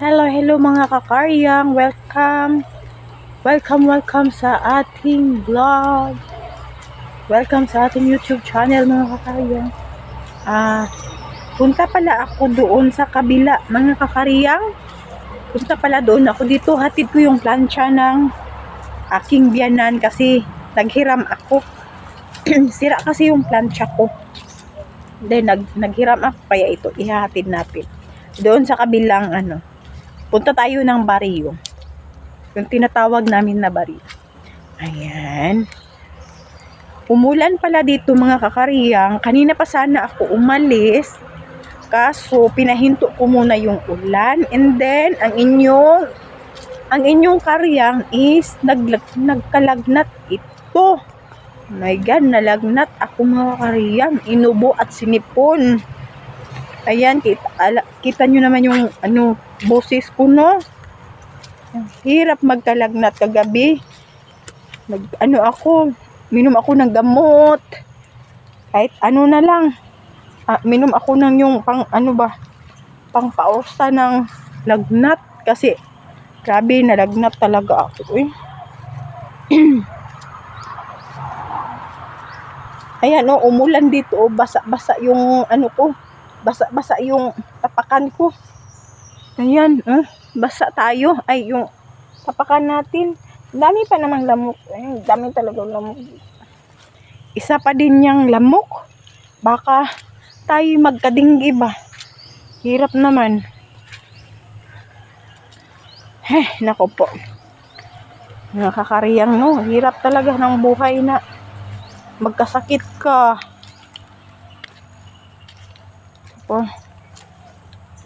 Hello mga kakaryang. Welcome sa ating vlog. Welcome sa ating YouTube channel mga kakaryang. Punta pala ako doon sa kabila mga kakaryang. Punta pala doon ako dito. Hatid ko yung plancha ng aking biyanan kasi naghiram ako. Sira kasi yung plancha ko. Then naghiram ako kaya ito ihahatid natin. Doon sa kabilang punta tayo ng baryo. Yung tinatawag namin na baryo. Ayan. Umulan pala dito mga kakaryang. Kanina pa sana ako umalis. Kaso pinahinto ko muna yung ulan. And then ang inyong karyang is nagkalagnat ito. Oh my God, nalagnat ako mga karyang. Inubo at sinipon. Ayan, kita nyo naman yung boses ko, no? Hirap magkalagnat kagabi. Minom ako ng gamot. Kahit na lang. Minom ako ng yung pang pausa ng lagnat. Kasi, grabe, nalagnat talaga ako. Ayan, umulan dito. Basa-basa yung basa-basa yung tapakan ko. Ayan, basa tayo. Ay, yung tapakan natin. Dami pa namang lamok. Dami talaga lamok. Isa pa din yung lamok. Baka tayo magkadinggi ba? Hirap naman. Nako po. Nakakaryang, no? Hirap talaga ng buhay na magkasakit ka.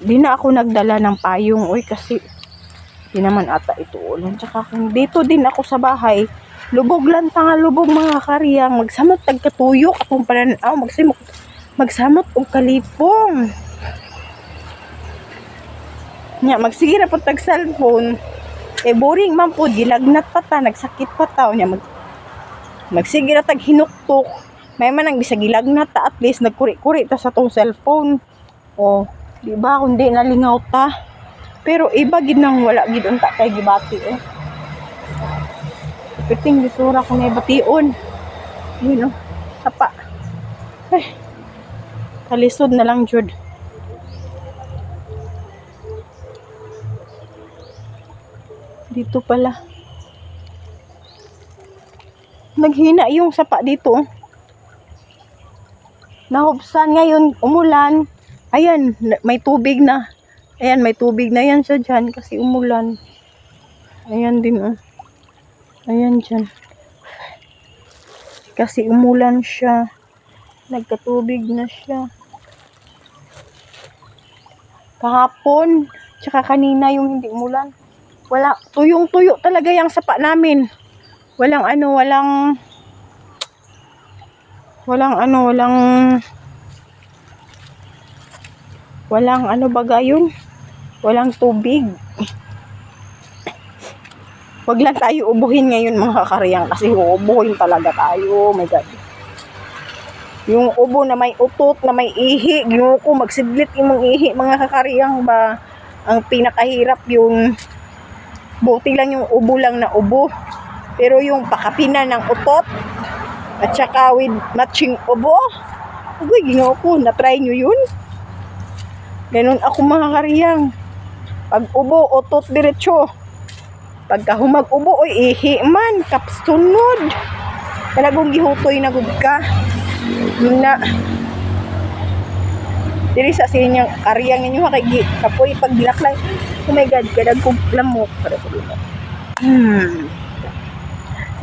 Di na ako nagdala ng payong kasi di naman ata ito ulan. Tsaka kung dito din ako sa bahay, lubog lang lubog mga karyang, magsamot tagkatuyok akong pananaw, magsamot og kalipong nya magsige na po tag cellphone boring man po, gilagnat pa ta, nagsakit pa ta nya magsige na tag hinuktok, may man ang bisag gilagnat ta, at least nagkuri-kuri ta sa tong cellphone. Di ba kundi nalingaw ta. Pero iba gid nang wala gid unta kay gibati Piting bisura ko na bation. Yun sapa. Kalisod na lang jud. Dito pala. Naghina yung sapa dito. Nahubsan ngayon, umulan. Ayan, may tubig na. Ayan, may tubig na yan siya dyan kasi umulan. Ayan din, Ayan dyan. Kasi umulan siya. Nagkatubig na siya. Kahapon, tsaka kanina yung hindi umulan. Wala, tuyong-tuyo talaga yung sapa namin. Walang baga yun. Walang tubig. Wag lang tayo ubuhin ngayon mga kakaryang kasi uubuhin talaga tayo. Oh my God. Yung ubo na may utot, na may ihi, ginuko magsidlit imong ihi mga kakaryang ba. Ang pinakahirap yung buti lang yung ubo lang na ubo. Pero yung pakapinan ng utot at saka with matching ubo, uy, ginuko, na-try nyo yun? Ganun ako mga kakaryang. Pag ubo, utot diretso. Pagka humag-ubo, ihi man, kapsunod. Talagong gihutoy na gud ka. Na. Dili sa sinyang karyang ninyo, kapoy pag gilaklay. Oh my God, kadag kong lamok.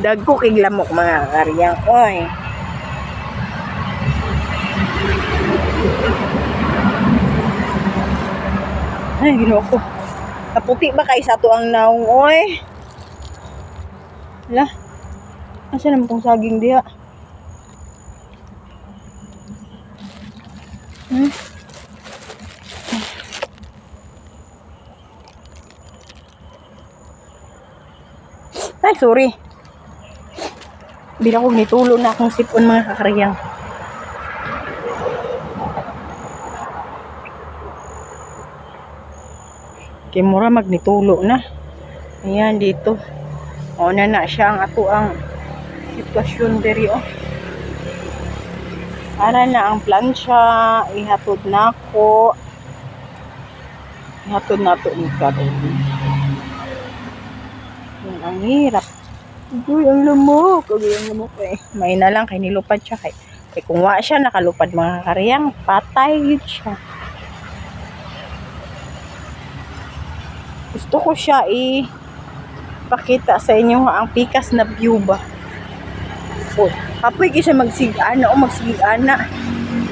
Dag ko kay lamok mga karyang. Oy. Ay, ginawa ko. Kaputi ba kay sa to ang naong, oy? Hala. Asa naman tong saging diha? Ay, sorry. Bila ko nitulo na akong sipon mga kakaryang. Kay mura magnitulo na. Ayan dito. O na siya ang ato ang sitwasyon diri oh. Para na ang plancha ihatod na ko. Ihatod na to ni karon. Ang hirap. Uy, ang lamok. Uy, ang lamok eh. May na lang kay nilupad siya kay. Kay kung wa siya nakalupad mga kariyang, patay yun siya. Gusto ko siya pakita sa inyo ang pikas na view ba. Oh, kapoy siya magsigana o magsigana.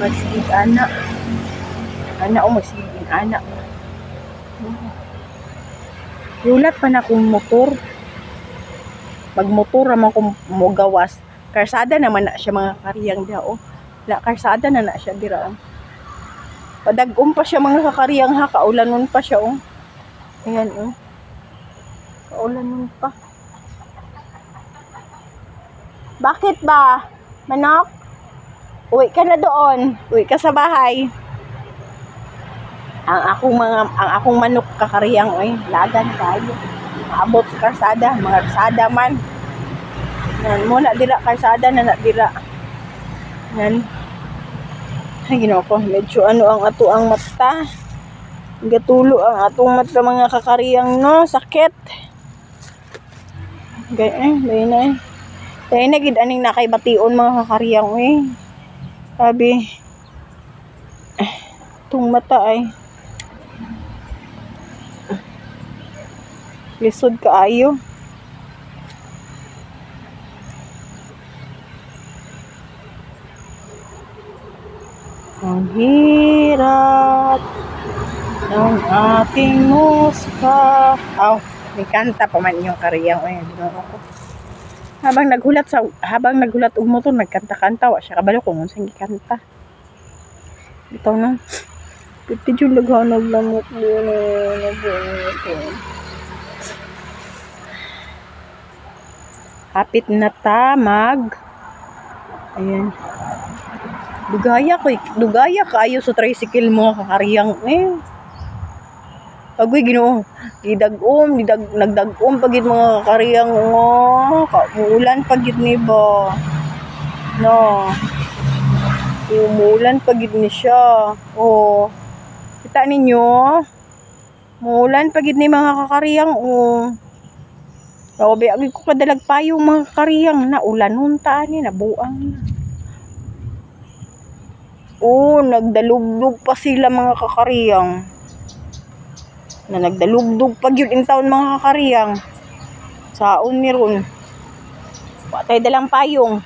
Magsigana. Ana o magsigana. Yulat pa na kong motor. Magmotor naman kung mo gawas. Karsada naman na siya mga kariyang diha oh. Karsada na siya dira. Padagom pa siya mga kakariyang ha, kaulanon pa siya oh. Ayan oh. Kaulanon pa. Bakit ba? Manok? Uwi ka na doon. Uwi ka sa bahay. Ang akong manok kakariyang oy, lagan kayo. Abot sa karsada, mga karsada man. Yan mo na dira karsada na dira. Yan. Ay Ginoo ko, medyo ano ang ato ang mata. Gatulo ang atong mata mga kakariyang no, sakit. Dahil na gid aning nakay bation mga kakariyang eh. Sabi tung mata ay lisod kaayo. Ang hirap ng ating musika. May kanta pa man yung kariyang ay habang naghulat og motor nagkanta-kanta wa siya kabalo kung unsang gikanta. Bitaw na. Piti jud naghanag lamok din. Hapit na ta ayan. Dugaya kayo sa tricycle mo kakariyang eh. Agoy Ginoo, nagdagom pagid mga kakariyang oh, kaulan pagid ni ba. No. Umulan pagid ni siya. Oh. Kita ninyo? Muulan pagid ni mga kakariyang oh. Grabe, agi ko kadalag payong mga kakariyang na ulanon ta ni nabuang na. Oh, nagdalugdog pa sila mga kakariyang. Na nagdalugdog pag yun in taon mga kakariyang. Saon ni ron. Patay dalang payong.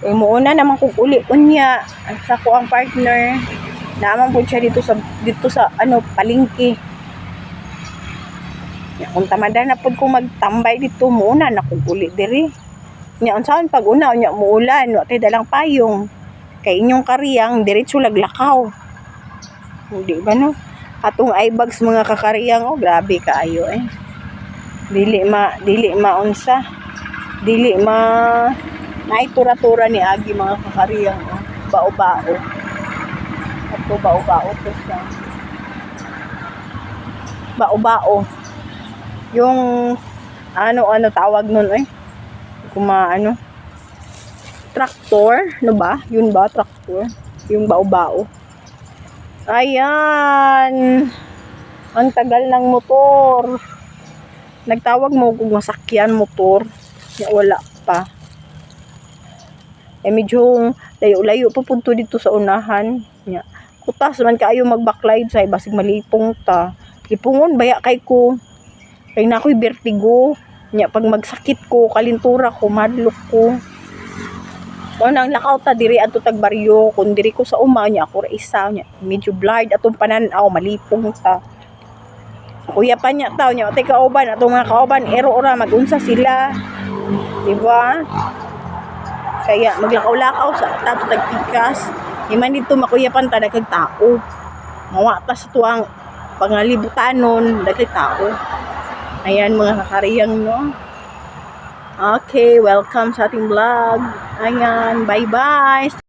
Eh muuna naman kung uli unya sa ko ang partner. Naman po siya dito sa ano palengke. Ya kung tamada na pud ko magtambay dito muna na kung uli diri. Nya unsaon pag una nya muulan, wa tay dalang payong. Kay inyong kariyang diretso laglakaw. Hindi ba no? Atong eye bags mga kakariyang oh, grabe kaayo eh. Dili maunsa. Dili naitura-tura ni agi mga kakariyang oh. Bao-bao. Ato bao-bao to siya. Bao-bao. Yung ano tawag nun eh. Traktor, no ba? Yun ba traktor? Yung bao-bao. Ayan. Ang tagal ng motor. Nagtawag mo kung masakyan motor. Ya wala pa. Eh medyo layo-layo pa punto dito sa unahan. Ya. Kutas man kaayo mag-backlight say basig malipong ta. Lipungon baya kay ko. Kay na ako'y vertigo. Nya pag magsakit ko, kalintura ko, madlok ko. O nang lakaw ta diri adto tag baryo, kun diri ko sa uma nya ako ra isa nya. Medyo blurred atong panan-aw, malipong ta. Kuya pa nya taw nya, tay kauban atong mga kauban ero ora magunsa sila. Di ba? Kaya maglakaw-lakaw sa tato tagpikas. Iman dito makuyapan ta dagkag tao. Mawa ta sa tuang pangalibutanon dagkag tao. Ayan mga kakariyang no. Okay, welcome sa ating vlog. Ayan, bye-bye.